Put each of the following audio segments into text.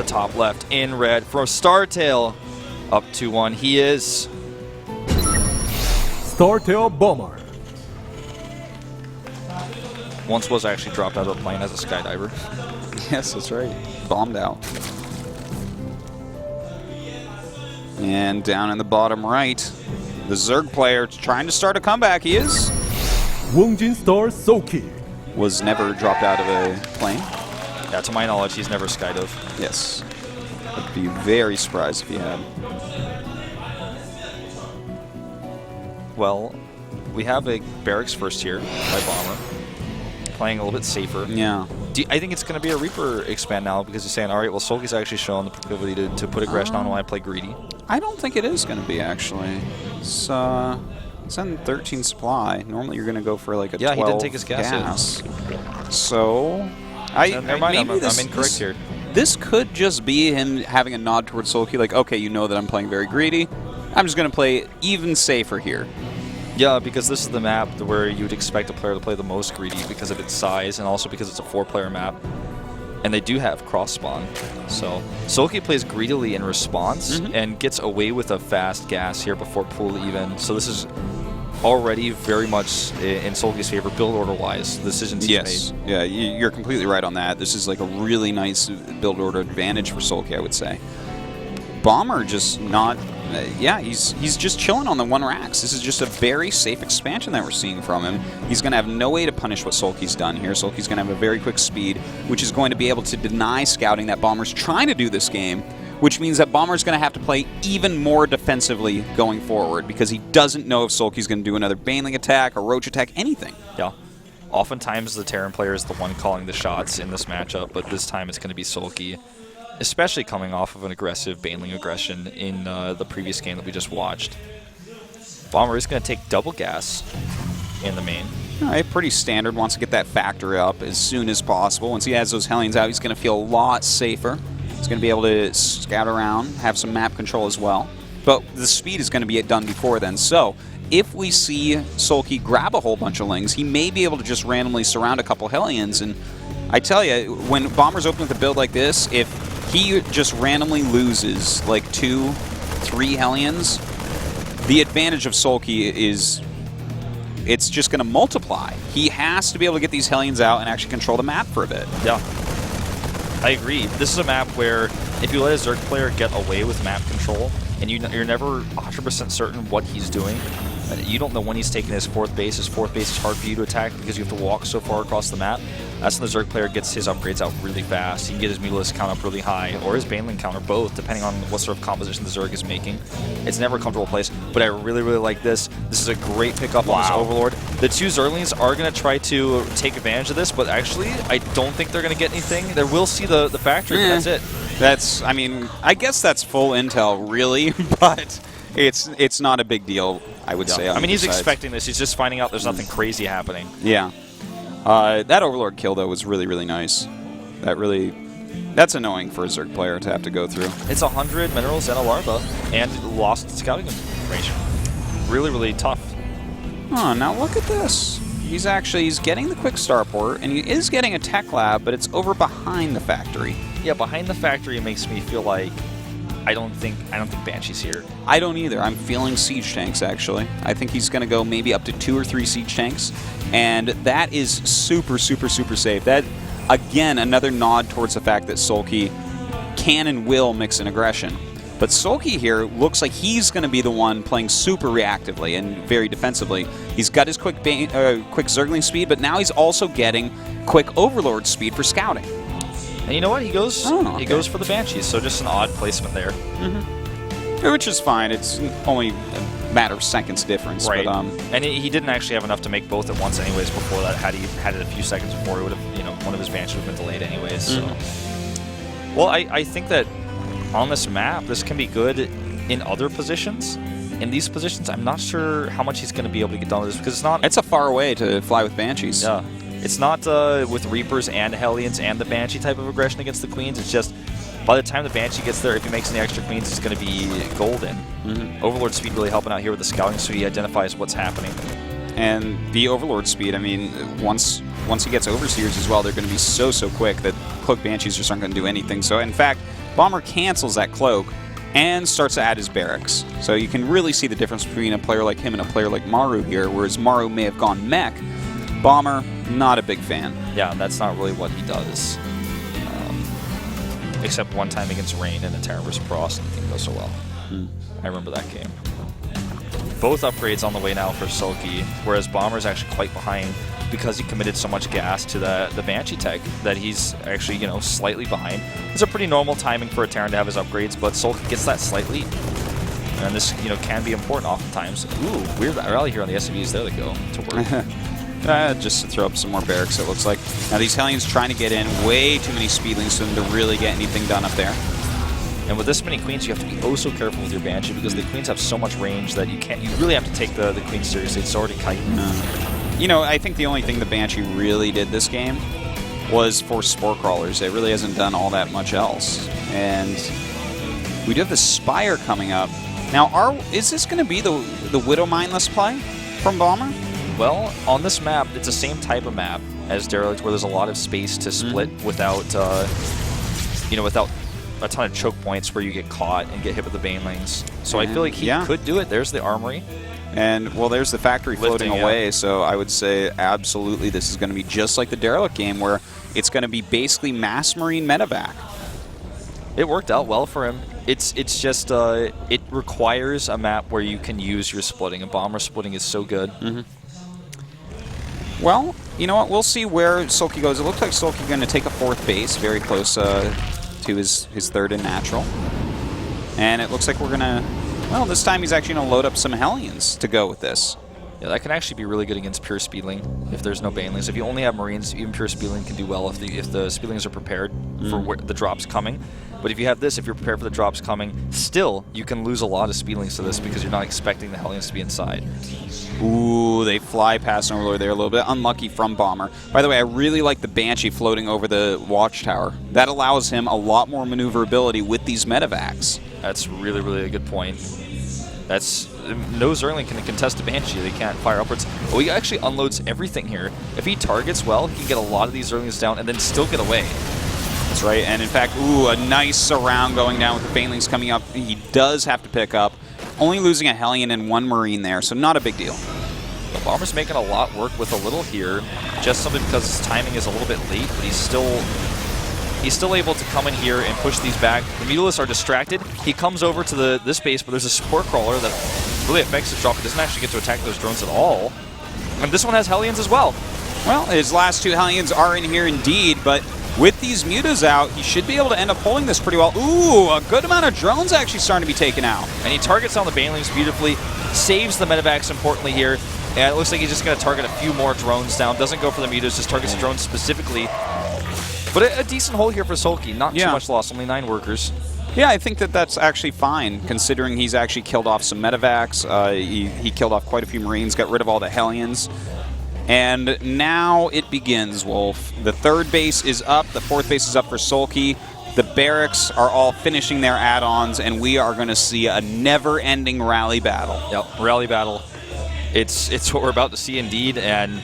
the top left in red from Startail. Up 2-1. He is Startail Bomber. once was actually dropped out of the plane as a skydiver. Yes, that's right. Bombed out. And down in the bottom right, the Zerg player trying to start a comeback. He is. Wongjin Star Soki. Was never dropped out of a plane. Yeah, to my knowledge, he's never skydove. Yes. I'd be very surprised if he had. Well, we have a Barracks first here by Bomber, playing a little bit safer. Yeah. I think it's going to be a Reaper expand now because he's saying, all right, well, Sulky's actually shown the proclivity to put aggression on when I play greedy. I don't think it is going to be, actually. It's in 13 supply. Normally you're going to go for like a 12 he didn't take his gas. So, Never mind, maybe I'm incorrect here. This could just be him having a nod towards Sulky, like, okay, you know that I'm playing very greedy. I'm just going to play even safer here. Yeah, because this is the map where you'd expect a player to play the most greedy because of its size and also because it's a 4-player map. And they do have cross-spawn. So Sulky plays greedily in response and gets away with a fast gas here before pool even. So this is already very much in Sulky's favor build order-wise. Decisions he's made. Yeah, you're completely right on that. This is like a really nice build order advantage for Sulky, I would say. Bomber just not... yeah, he's just chilling on the 1 racks. This is just a very safe expansion that we're seeing from him. He's going to have no way to punish what Sulky's done here. Sulky's going to have a very quick speed, which is going to be able to deny scouting that Bomber's trying to do this game, which means that Bomber's going to have to play even more defensively going forward because he doesn't know if Sulky's going to do another Baneling attack, a Roach attack, anything. Yeah. Oftentimes the Terran player is the one calling the shots in this matchup, but this time it's going to be Sulky. Especially coming off of an aggressive Baneling aggression in the previous game that we just watched. Bomber is going to take double gas in the main. All right, pretty standard. Wants to get that factor up as soon as possible. Once he has those Hellions out, he's going to feel a lot safer. He's going to be able to scout around, have some map control as well. But the speed is going to be done before then. So if we see Sulky grab a whole bunch of Lings, he may be able to just randomly surround a couple Hellions. And I tell you, when Bomber's open with a build like this, if he just randomly loses like 2, 3 Hellions, the advantage of Sulky is it's just going to multiply. He has to be able to get these Hellions out and actually control the map for a bit. Yeah, I agree. This is a map where if you let a Zerg player get away with map control and you're never 100% certain what he's doing, you don't know when he's taking his 4th base. His 4th base is hard for you to attack because you have to walk so far across the map. That's when the Zerg player gets his upgrades out really fast. He can get his Mutalisk count up really high, or his Baneling count, or both, depending on what sort of composition the Zerg is making. It's never a comfortable place, but I really, really like this. This is a great pickup on this Overlord. The 2 Zerglings are going to try to take advantage of this, but actually, I don't think they're going to get anything. They will see the factory, but that's it. That's, I mean, I guess that's full intel, really, but it's not a big deal, I would say. I mean, he's expecting this. He's just finding out there's nothing crazy happening. Yeah. That Overlord kill, though, was really, really nice. That's annoying for a Zerg player to have to go through. It's 100 minerals and a larva, and lost scouting information. Really, really tough. Oh, now look at this. He's getting the quick starport, and he is getting a tech lab, but it's over behind the factory. Yeah, behind the factory makes me feel like I don't think Banshee's here. I don't either. I'm feeling siege tanks, actually. I think he's going to go maybe up to 2 or 3 siege tanks, and that is super, super, super safe. That, again, another nod towards the fact that Sulky can and will mix in aggression. But Sulky here looks like he's going to be the one playing super reactively and very defensively. He's got his quick Zergling speed, but now he's also getting quick Overlord speed for scouting. And you know what? He goes goes for the Banshees, so just an odd placement there. Which is fine. It's only a matter of seconds difference. Right. But, and he didn't actually have enough to make both at once anyways before that. Had he had it a few seconds before, he would have, one of his Banshees would have been delayed anyways. So. Well, I think that on this map, this can be good in other positions. In these positions, I'm not sure how much he's going to be able to get done with this because it's not... It's a far way to fly with Banshees. Yeah. It's not with Reapers and Hellions and the Banshee type of aggression against the Queens. It's just by the time the Banshee gets there, if he makes any extra Queens, it's going to be golden. Overlord speed really helping out here with the scouting so he identifies what's happening. And the Overlord speed, I mean, once he gets Overseers as well, they're going to be so quick that Cloak Banshees just aren't going to do anything. So, in fact, Bomber cancels that cloak and starts to add his barracks. So you can really see the difference between a player like him and a player like Maru here, whereas Maru may have gone mech. Bomber, not a big fan. Yeah, that's not really what he does. Except one time against Rain in the Terran vs. Frost, and it didn't go so well. I remember that game. Both upgrades on the way now for Sulky, whereas Bomber's actually quite behind because he committed so much gas to the Banshee tech that he's actually, you know, slightly behind. It's a pretty normal timing for a Terran to have his upgrades, but Sulky gets that slight lead. And this, you know, can be important oftentimes. Ooh, weird rally here on the SCVs. There they go to work. Just to throw up some more barracks, it looks like. Now these Hellions trying to get in. Way too many speedlings for them to really get anything done up there. And with this many queens, you have to be oh so careful with your Banshee because the queens have so much range that you really have to take the queen seriously. It's already kiting. You know, I think the only thing the Banshee really did this game was force Spore Crawlers. It really hasn't done all that much else. And we do have the Spire coming up. Now, is this going to be the Widow Mindless play from Bomber? Well, on this map, it's the same type of map as Derelict, where there's a lot of space to split without, you know, without a ton of choke points where you get caught and get hit with the Banelings. So I feel like he could do it. There's the Armory. And, well, there's the factory floating away, so I would say absolutely this is going to be just like the Derelict game where it's going to be basically mass marine medevac. It worked out well for him. It's just, it requires a map where you can use your splitting, and Bomber splitting is so good. Well, you know what? We'll see where Sulky goes. It looks like Sulky's going to take a 4th base, very close to his 3rd in natural. And it looks like we're going to... Well, this time he's actually going to load up some Hellions to go with this. Yeah, that can actually be really good against pure Speedling if there's no Banelings. If you only have Marines, even pure Speedling can do well if the Speedlings are prepared for the drops coming. But if you have this, if you're prepared for the drops coming, still, you can lose a lot of Speedlings to this because you're not expecting the Hellions to be inside. Ooh, they fly past an Overlord there a little bit. Unlucky from Bomber. By the way, I really like the Banshee floating over the Watchtower. That allows him a lot more maneuverability with these medevacs. That's really, really a good point. That's no Zerling can contest a Banshee. They can't fire upwards. Oh, he actually unloads everything here. If he targets well, he can get a lot of these Zerlings down and then still get away. That's right. And in fact, ooh, a nice surround going down with the Banelings coming up. He does have to pick up. Only losing a Hellion and 1 Marine there, so not a big deal. The Bomber's making a lot work with a little here, just simply because his timing is a little bit late, but he's still able to come in here and push these back. The Mutalisks are distracted. He comes over to this base, but there's a Spore Crawler that really affects his drop. He doesn't actually get to attack those drones at all. And this one has Hellions as well. Well, his last 2 Hellions are in here indeed, but with these Mutas out, he should be able to end up pulling this pretty well. Ooh, a good amount of drones actually starting to be taken out. And he targets down the Banelings beautifully, saves the medevacs importantly here, and it looks like he's just going to target a few more drones down. Doesn't go for the Mutas, just targets the drones specifically. But a decent hold here for Sulky. Not too much loss, only 9 workers. Yeah, I think that's actually fine, considering he's actually killed off some medevacs. He killed off quite a few Marines, got rid of all the Hellions. And now it begins, Wolf. The 3rd base is up, the 4th base is up for Sulky. The barracks are all finishing their add-ons, and we are going to see a never-ending rally battle. Yep, rally battle. It's what we're about to see indeed, and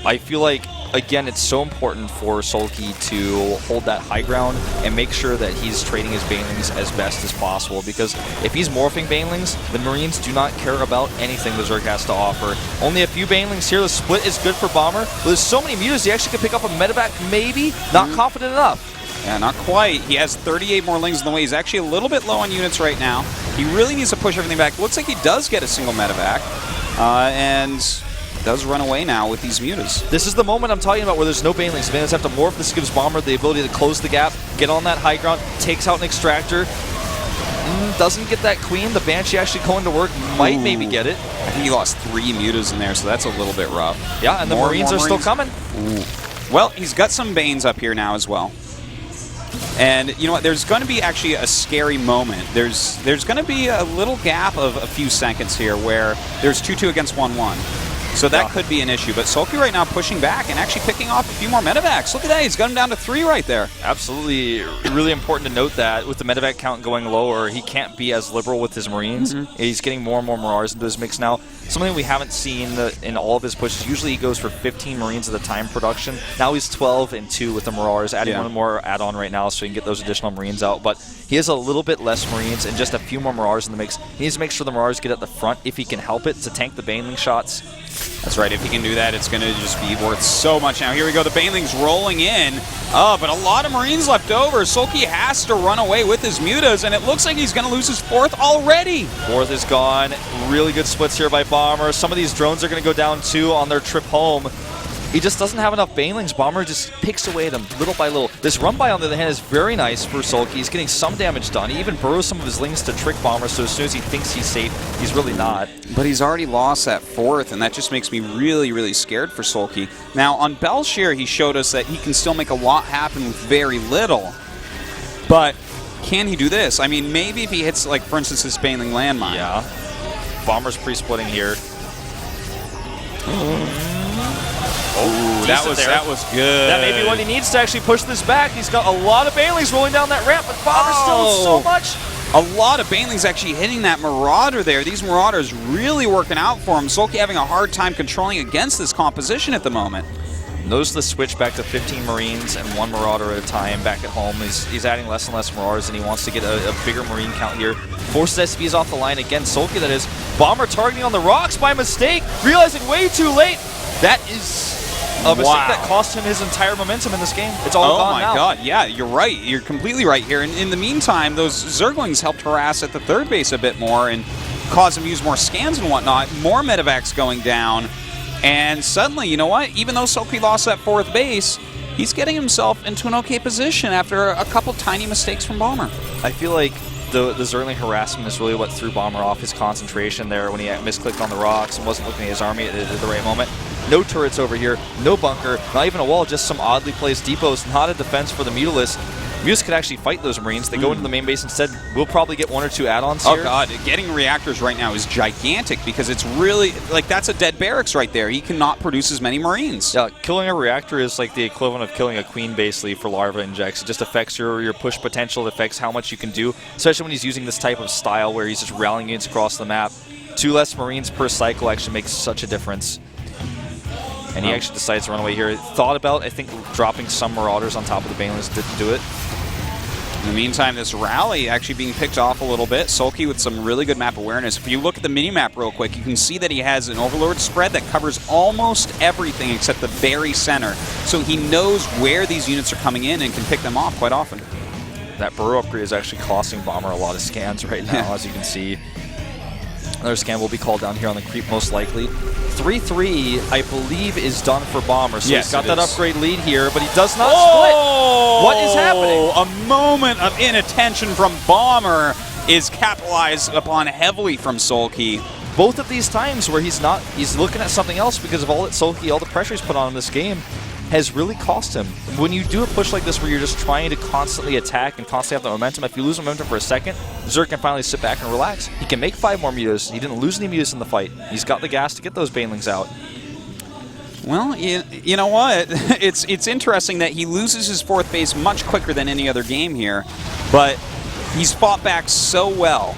I feel like, again, it's so important for Sulky to hold that high ground and make sure that he's trading his Banelings as best as possible, because if he's morphing Banelings, the Marines do not care about anything the Zerg has to offer. Only a few Banelings here. The split is good for Bomber. But there's so many Mutas, he actually could pick up a medevac, maybe. Not confident enough. Yeah, not quite. He has 38 more Lings in the way. He's actually a little bit low on units right now. He really needs to push everything back. Looks like he does get a single medevac. And does run away now with these Mutas. This is the moment I'm talking about where there's no Banelings. The Banelings have to morph. This gives Bomber the ability to close the gap, get on that high ground, takes out an Extractor. Doesn't get that Queen. The Banshee actually going to work. Might maybe get it. I think he lost 3 Mutas in there, so that's a little bit rough. Yeah, and the Marines are still coming. Ooh. Well, he's got some Banes up here now as well. And you know what? There's going to be actually a scary moment. There's going to be a little gap of a few seconds here where there's 2-2 against 1-1. So that could be an issue. But Sulky right now pushing back and actually picking off a few more medevacs. Look at that. He's got him down to 3 right there. Absolutely. Really important to note that with the medevac count going lower, he can't be as liberal with his Marines. He's getting more and more Mirars into his mix now. Something we haven't seen in all of his pushes. Usually he goes for 15 Marines at a time production. Now he's 12 and 2 with the Mirars, adding one more add-on right now so he can get those additional Marines out. But he has a little bit less Marines and just a few more Mirars in the mix. He needs to make sure the Mirars get at the front if he can help it to tank the Baneling shots. That's right. If he can do that, it's going to just be worth so much. Now, here we go. The Baneling's rolling in. But a lot of Marines left over. Sulky has to run away with his mutas, and it looks like he's going to lose his 4th already. 4th is gone. Really good splits here by Bomber. Some of these drones are going to go down, too, on their trip home. He just doesn't have enough Banelings. Bomber just picks away at him little by little. This run by, on the other hand, is very nice for Sulky. He's getting some damage done. He even burrows some of his lings to trick Bomber, so as soon as he thinks he's safe, he's really not. But he's already lost that 4th, and that just makes me really, really scared for Sulky. Now, on Belshire, he showed us that he can still make a lot happen with very little. But can he do this? I mean, maybe if he hits, like, for instance, this Baneling landmine. Yeah. Bomber's pre-splitting here. Oh, that was good. That may be what he needs to actually push this back. He's got a lot of Banelings rolling down that ramp, but Bomber still so much. A lot of Banelings actually hitting that Marauder there. These Marauders really working out for him. Sulky having a hard time controlling against this composition at the moment. Notice the switch back to 15 Marines and 1 Marauder at a time back at home. He's adding less and less Marauders, and he wants to get a bigger Marine count here. Forces SCVs off the line again. Sulky, that is. Bomber targeting on the rocks by mistake, realizing way too late. That is a mistake that cost him his entire momentum in this game. It's all gone now. Oh my god, yeah, you're right. You're completely right here. And in the meantime, those Zerglings helped harass at the 3rd base a bit more and caused him to use more scans and whatnot. More medevacs going down. And suddenly, you know what? Even though Sulky lost that 4th base, he's getting himself into an okay position after a couple tiny mistakes from Bomber. I feel like the Zergling harassment is really what threw Bomber off his concentration there when he misclicked on the rocks and wasn't looking at his army at the right moment. No turrets over here, no bunker, not even a wall, just some oddly placed depots, not a defense for the Mutalisk. Mutas could actually fight those Marines. They go into the main base instead. We'll probably get 1 or 2 add-ons here. Oh god, getting reactors right now is gigantic because it's really, like, that's a dead barracks right there. He cannot produce as many Marines. Yeah, killing a reactor is like the equivalent of killing a queen basically for larva injects. It just affects your push potential. It affects how much you can do, especially when he's using this type of style where he's just rallying units across the map. 2 less Marines per cycle actually makes such a difference. And he actually decides to run away here. Thought about, I think, dropping some Marauders on top of the Banelings, didn't do it. In the meantime, this rally actually being picked off a little bit. Sulky with some really good map awareness. If you look at the mini-map real quick, you can see that he has an Overlord spread that covers almost everything except the very center. So he knows where these units are coming in and can pick them off quite often. That burrow upgrade is actually costing Bomber a lot of scans right now, as you can see. Another scan will be called down here on the creep, most likely. 3-3, I believe, is done for Bomber. So yes, he's got that upgrade lead here, but he does not split. What is happening? A moment of inattention from Bomber is capitalized upon heavily from Sulky. Both of these times where he's looking at something else because of all that Sulky, all the pressure he's put on in this game, has really cost him. When you do a push like this where you're just trying to constantly attack and constantly have the momentum, if you lose momentum for a second, Zerg can finally sit back and relax. He can make 5 more mutas. He didn't lose any mutas in the fight. He's got the gas to get those Banelings out. Well, you know what? It's interesting that he loses his 4th base much quicker than any other game here, but he's fought back so well.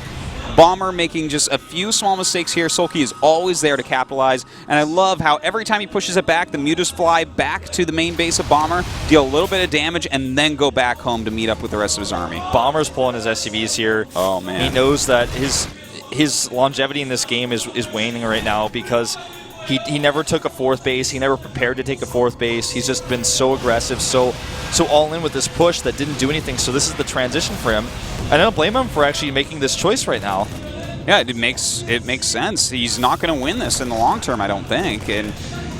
Bomber making just a few small mistakes here. Sulky is always there to capitalize, and I love how every time he pushes it back, the mutas fly back to the main base of Bomber, deal a little bit of damage, and then go back home to meet up with the rest of his army. Bomber's pulling his SCVs here. Oh, man. He knows that his longevity in this game is waning right now because he never took a 4th base. He never prepared to take a 4th base. He's just been so aggressive, so all in with this push that didn't do anything. So this is the transition for him. I don't blame him for actually making this choice right now. Yeah, it makes sense. He's not going to win this in the long term, I don't think. And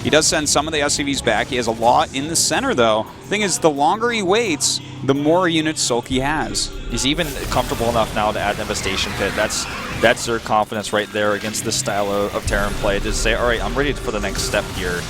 he does send some of the SCVs back. He has a lot in the center, though. The thing is, the longer he waits, the more units Sulky has. He's even comfortable enough now to add an Infestation Pit. That's their confidence right there against this style of Terran play to say, all right, I'm ready for the next step here.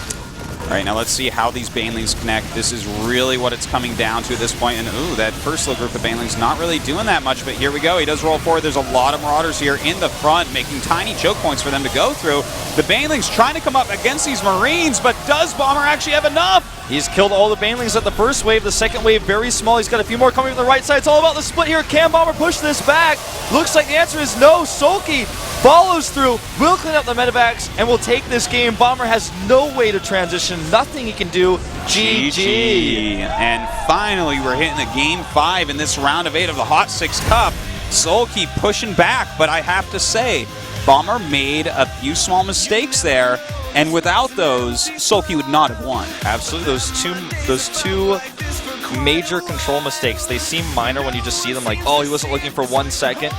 All right, now let's see how these Banelings connect. This is really what it's coming down to at this point. And ooh, that first little group of Banelings not really doing that much, but here we go. He does roll forward. There's a lot of Marauders here in the front, making tiny choke points for them to go through. The Banelings trying to come up against these Marines, but does Bomber actually have enough? He's killed all the Banelings at the first wave. The second wave, very small. He's got a few more coming from the right side. It's all about the split here. Can Bomber push this back? Looks like the answer is no. Sulky follows through, will clean up the medevacs, and will take this game. Bomber has no way to transition. Nothing he can do. GG. And finally, we're hitting the game 5 in this round of 8 of the HOT6ix Cup. Sulky pushing back, but I have to say, Bomber made a few small mistakes there, and without those, Sulky would not have won. Absolutely. Those two major control mistakes, they seem minor when you just see them, like, oh, he wasn't looking for 1 second.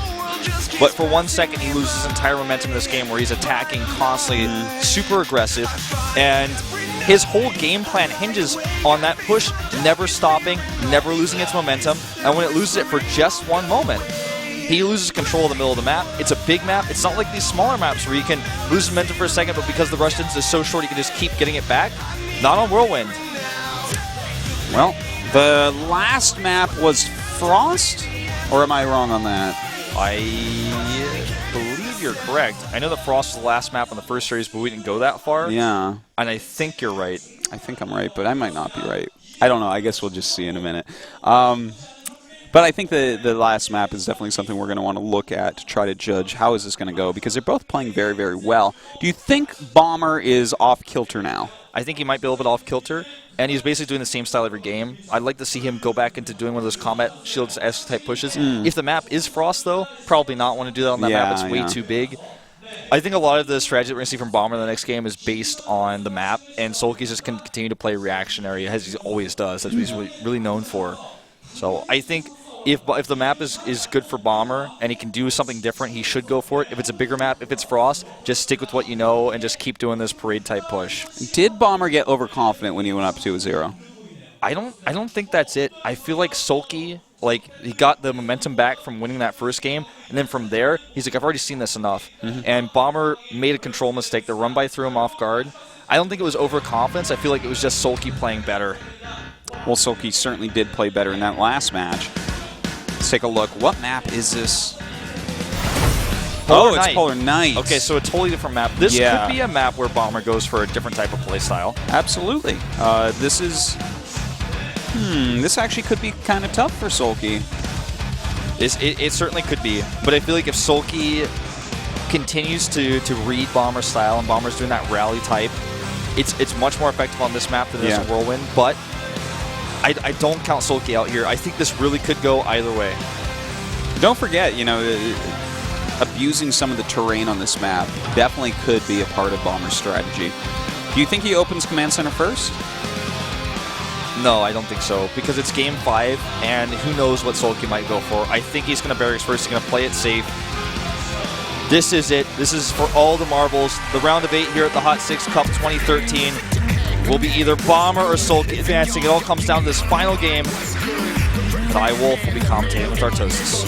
But for 1 second, he loses his entire momentum in this game where he's attacking constantly, super aggressive, and his whole game plan hinges on that push never stopping, never losing its momentum, and when it loses it for just 1 moment, he loses control of the middle of the map. It's a big map. It's not like these smaller maps where you can lose momentum for a second, but because the rush distance is so short, you can just keep getting it back. Not on Whirlwind. Well, the last map was Frost, or am I wrong on that? I believe you're correct. I know that Frost was the last map on the first series, but we didn't go that far. Yeah. And I think you're right. I think I'm right, but I might not be right. I don't know. I guess we'll just see in a minute. But I think the last map is definitely something we're going to want to look at to try to judge how is this going to go, because they're both playing very, very well. Do you think Bomber is off kilter now? I think he might be a little bit off kilter, and he's basically doing the same style every game. I'd like to see him go back into doing one of those combat shields-esque type pushes. If the map is Frost, though, probably not want to do that on that map. It's way too big. I think a lot of the strategy that we're going to see from Bomber in the next game is based on the map, and Sulky's just can continue to play reactionary, as he always does. That's what he's really known for. So I think if the map is good for Bomber and he can do something different, he should go for it. If it's a bigger map, if it's Frost, just stick with what you know and just keep doing this parade-type push. Did Bomber get overconfident when he went up 2-0? I don't think that's it. I feel like Sulky, like, he got the momentum back from winning that first game, and then from there, he's like, I've already seen this enough. And Bomber made a control mistake. The run-by threw him off guard. I don't think it was overconfidence. I feel like it was just Sulky playing better. Well, Sulky certainly did play better in that last match. Let's take a look. What map is this? It's Polar Night. Okay, so a totally different map. This could be a map where Bomber goes for a different type of play style. Absolutely. This is... this actually could be kind of tough for Sulky. It certainly could be. But I feel like if Sulky continues to read Bomber style and Bomber's doing that rally type, it's much more effective on this map than it is in Whirlwind. But I don't count Sulky out here. I think this really could go either way. Don't forget, you know, abusing some of the terrain on this map definitely could be a part of Bomber's strategy. Do you think he opens Command Center first? No, I don't think so, because it's Game 5, and who knows what Sulky might go for. I think he's going to barracks first. He's going to play it safe. This is it. This is for all the marbles. The round of 8 here at the HOT6ix Cup 2013 will be either Bomber or Sulky advancing. It all comes down to this final game. And I, Wolf, will be commentating with Artosis.